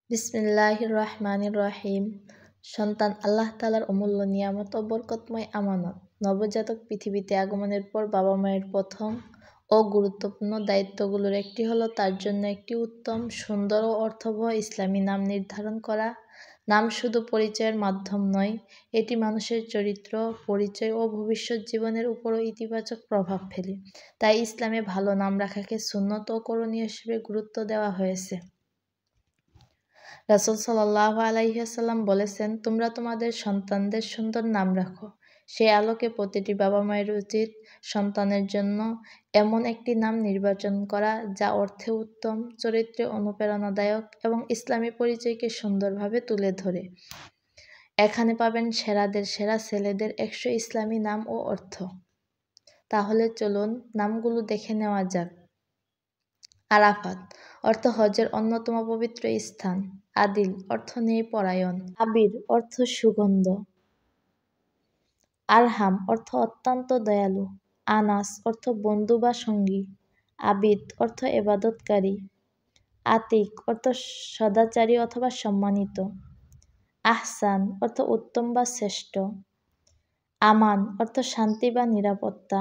বিসমিল্লাহির রহমানির রহিম। সন্তান আল্লাহ তাআলার অমূল্য নিয়ামত ও বরকতময় আমানত। নবজাতক পৃথিবীতে আগমনের পর বাবা মায়ের প্রথম ও গুরুত্বপূর্ণ দায়িত্বগুলোর একটি হলো তার জন্য একটি উত্তম, সুন্দর ও অর্থবহ ইসলামী নাম নির্ধারণ করা। নাম শুধু পরিচয়ের মাধ্যম নয়, এটি মানুষের চরিত্র, পরিচয় ও ভবিষ্যৎ জীবনের উপরও ইতিবাচক প্রভাব ফেলে। তাই ইসলামে ভালো নাম রাখাকে সুন্নত ও করণীয় হিসেবে গুরুত্ব দেওয়া হয়েছে। রাসূল সাল্লাল্লাহু আলাইহি ওয়াসাল্লাম বলেছেন, তোমরা তোমাদের সন্তানদের সুন্দর নাম রাখো। সেই আলোকে প্রতিটি বাবা মায়ের উচিত সন্তানের জন্য এমন একটি নাম নির্বাচন করা যা অর্থে উত্তম, চরিত্রে অনুপ্রেরণাদায়ক এবং ইসলামী পরিচয়কে সুন্দরভাবে তুলে ধরে। এখানে পাবেন সেরাদের সেরা ছেলেদের ১০০ ইসলামী নাম ও অর্থ। তাহলে চলুন নামগুলো দেখে নেওয়া যাক। আরাফাত অর্থ হজের অন্যতম পবিত্র স্থান। আদিল অর্থ ন্যায়পরায়ণ। আবির অর্থ সুগন্ধ। আরহাম অর্থ অত্যন্ত দয়ালু। আনাস অর্থ বন্ধু বা সঙ্গী। আবিদ অর্থ ইবাদতকারী। আতিক অর্থ সদাচারী অথবা সম্মানিত। আহসান অর্থ উত্তম বা শ্রেষ্ঠ। আমান অর্থ শান্তি বা নিরাপত্তা।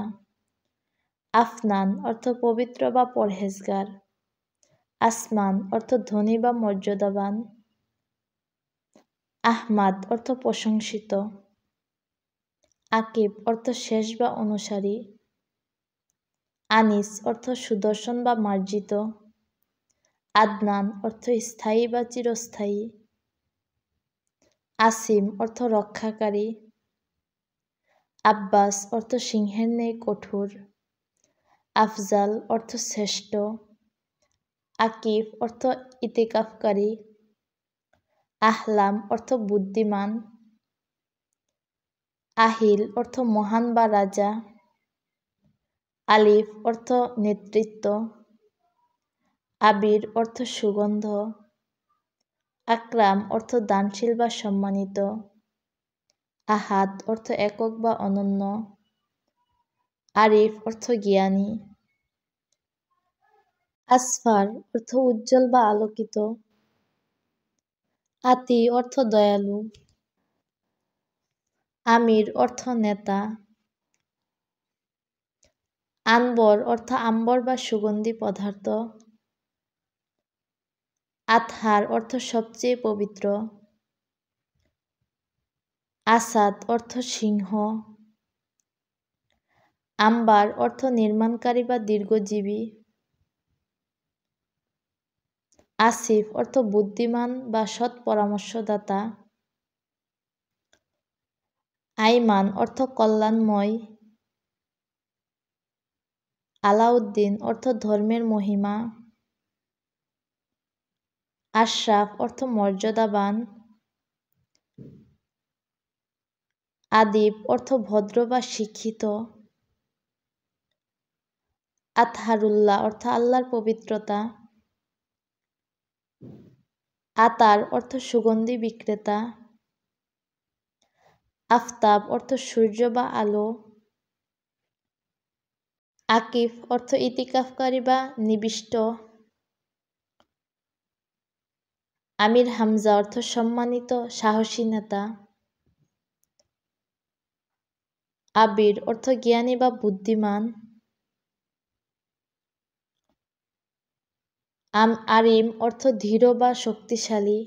আফনান অর্থ পবিত্র বা পরহেজগার। আসমান অর্থ ধনী বা মর্যাদাবান। আহমাদ অর্থ প্রশংসিত। আকিব অর্থ শেষ বা অনুসারী। আনিস অর্থ সুদর্শন বা মার্জিত। আদনান অর্থ স্থায়ী বা চিরস্থায়ী। আসিম অর্থ রক্ষাকারী। আব্বাস অর্থ সিংহের ন্যায় কঠোর। আফজাল অর্থ শ্রেষ্ঠ। আকিফ অর্থ ইতিকাফকারী। আহলাম অর্থ বুদ্ধিমান। আহিল অর্থ মহান বা রাজা। আলিফ অর্থ নেতৃত্ব। আবির অর্থ সুগন্ধ। আকরাম অর্থ দানশীল বা সম্মানিত। আহাদ অর্থ একক বা অনন্য। আরিফ অর্থ জ্ঞানী। আসফার অর্থ উজ্জ্বল বা আলোকিত। আতি অর্থ দয়ালু। আমির অর্থ নেতা। আনবর অর্থ আম্বর বা সুগন্ধি পদার্থ। আতহার অর্থ সবচেয়ে পবিত্র। আসাদ অর্থ সিংহ। আম্বার অর্থ নির্মাণকারী বা দীর্ঘজীবী। আসিফ অর্থ বুদ্ধিমান বা সৎ পরামর্শদাতা। আইমান অর্থ কল্যাণময়। আলাউদ্দিন অর্থ ধর্মের মহিমা। আশরাফ অর্থ মর্যাদাবান। আদিব অর্থ ভদ্র বা শিক্ষিত। আতহারুল্লাহ অর্থ আল্লাহর পবিত্রতা। আতার অর্থ সুগন্ধি বিক্রেতা। আফতাব অর্থ সূর্য বা আলো। আকিফ অর্থ ইতিকাফকারী বা নিবিষ্ট। আমির হামজা অর্থ সম্মানিত সাহসী নেতা। আবির অর্থ জ্ঞানী বা বুদ্ধিমান। আরিম অর্থ দৃঢ় বা শক্তিশালী।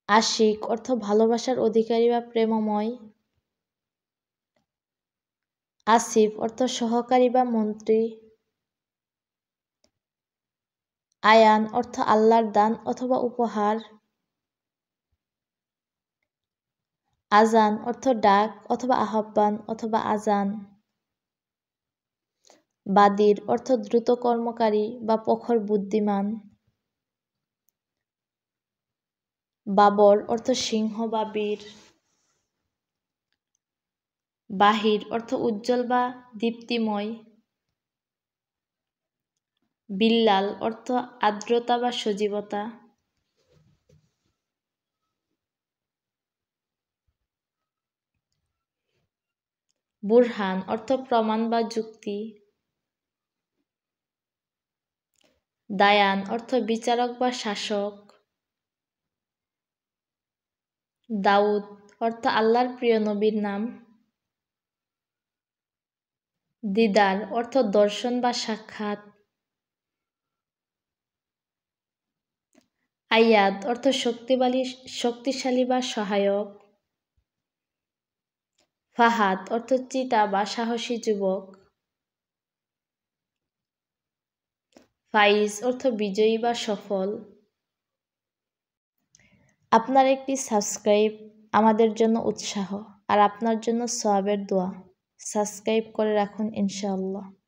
আশিক অর্থ ভালোবাসার অধিকারী বা প্রেমময়। আসিফ অর্থ সহকারী বা মন্ত্রী। আয়ান অর্থ আল্লাহর দান অথবা উপহার। আজান অর্থ ডাক অথবা আহ্বান অথবা আজান। বাদির অর্থ দ্রুত কর্মকারী বা প্রখর বুদ্ধিমান। বাবর অর্থ সিংহ বা বীর। বাহির অর্থ উজ্জ্বল বা দীপ্তিময়। বিল্লাল অর্থ আর্দ্রতা বা সজীবতা। বুরহান অর্থ প্রমাণ বা যুক্তি। দায়ান অর্থ বিচারক বা শাসক। দাউদ অর্থ আল্লাহর প্রিয় নবীর নাম। দিদার অর্থ দর্শন বা সাক্ষাৎ। আয়াদ অর্থ শক্তিশালী বা সহায়ক। ফাহাদ অর্থ চিতা বা সাহসী যুবক। ফাইজ অর্থ বিজয়ী বা সফল। আপনার একটি সাবস্ক্রাইব আমাদের জন্য উৎসাহ আর আপনার জন্য সওয়াবের দোয়া। সাবস্ক্রাইব করে রাখুন ইনশাআল্লাহ।